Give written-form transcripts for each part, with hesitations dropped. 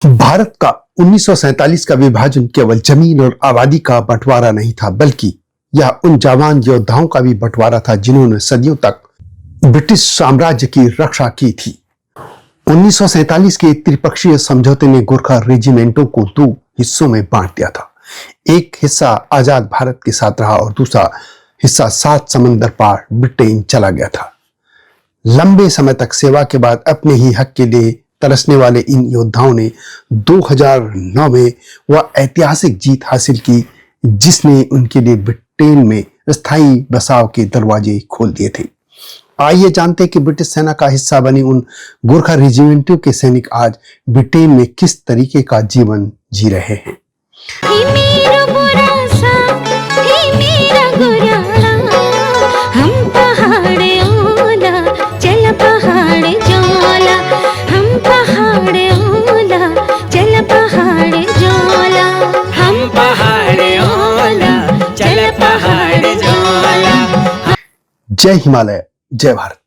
भारत का 1947 का विभाजन केवल जमीन और आबादी का बंटवारा नहीं था, बल्कि यह उन जवान योद्धाओं का भी बंटवारा था जिन्होंने सदियों तक ब्रिटिश साम्राज्य की रक्षा की थी। 1947 के त्रिपक्षीय समझौते ने गोरखा रेजिमेंटों को दो हिस्सों में बांट दिया था। एक हिस्सा आजाद भारत के साथ रहा और दूसरा हिस्सा 7 समंदर पार ब्रिटेन चला गया था। लंबे समय तक सेवा के बाद अपने ही हक के लिए तरसने वाले इन योद्धाओं ने 2009 में वह ऐतिहासिक जीत हासिल की जिसने उनके लिए ब्रिटेन में स्थायी बसाव के दरवाजे खोल दिए थे। आइए जानते हैं कि ब्रिटिश सेना का हिस्सा बनी उन गोरखा रेजिमेंटों के सैनिक आज ब्रिटेन में किस तरीके का जीवन जी रहे हैं। जय हिमालय, जय भारत।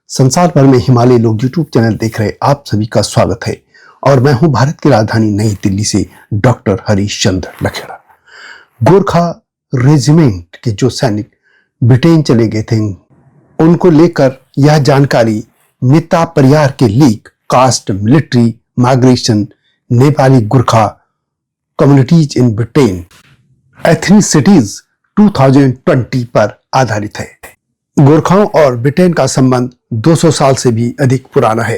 संसार भर में हिमालय लोग यूट्यूब चैनल देख रहे आप सभी का स्वागत है और मैं हूं भारत की राजधानी नई दिल्ली से डॉक्टर हरीश चंद्र लखेड़ा। गोरखा रेजिमेंट के जो सैनिक ब्रिटेन चले गए थे उनको लेकर यह जानकारी मिता परियार के लीग caste military migration Nepali Gurkha communities in Britain ethnicities 2020 पर आधारित है। गोरखाओं और ब्रिटेन का संबंध 200 साल से भी अधिक पुराना है।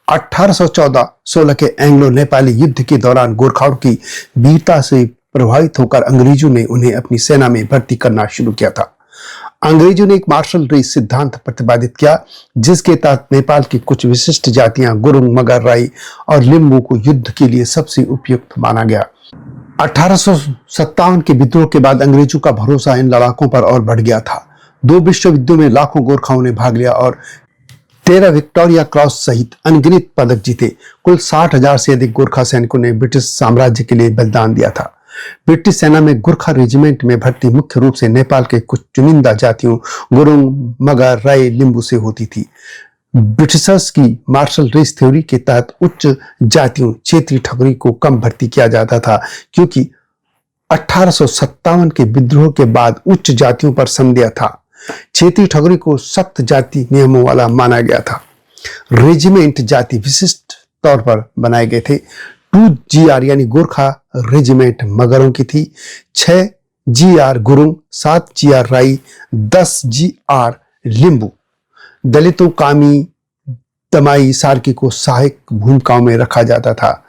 1814-16 के एंग्लो नेपाली युद्ध के दौरान गोरखाओं की वीरता से प्रभावित होकर अंग्रेजों ने उन्हें अपनी सेना में भर्ती करना शुरू किया था। अंग्रेजों ने एक मार्शल रेस सिद्धांत प्रतिपादित किया जिसके तहत नेपाल की कुछ विशिष्ट जातियां गुरुंग, मगर, राई और लिम्बू को युद्ध के लिए सबसे उपयुक्त माना गया। 1857 के विद्रोह के बाद अंग्रेजों का भरोसा इन लड़ाकों पर और बढ़ गया था। 2 विश्व युद्धों में लाखों गोरखाओं ने भाग लिया और 13 विक्टोरिया क्रॉस सहित अनगिनत पदक जीते। कुल 60,000 से अधिक गोरखा सैनिकों ने ब्रिटिश साम्राज्य के लिए बलिदान दिया था। ब्रिटिश सेना में गोरखा रेजिमेंट में भर्ती मुख्य रूप से नेपाल के कुछ चुनिंदा जातियों गुरुंग, मगर, राय, लिम्बू से होती थी। ब्रिटिशर्स की मार्शल रेस थ्योरी के तहत उच्च जातियों क्षेत्रीय ठकुरी को कम भर्ती किया जाता था क्योंकि 1857 के विद्रोह के बाद उच्च जातियों पर संदेह था। क्षेत्रीय ठकुरी को सख्त जाति नियमों वाला माना गया था। रेजिमेंट जाति विशिष्ट तौर पर बनाए गए थे। 2GR यानी गोरखा रेजिमेंट मगरों की थी, 6GR गुरुंग, 7GR राई, 10GR लिम्बू। दलितों, कामी, दमाई, सार्की को सहायक भूमिकाओं में रखा जाता था।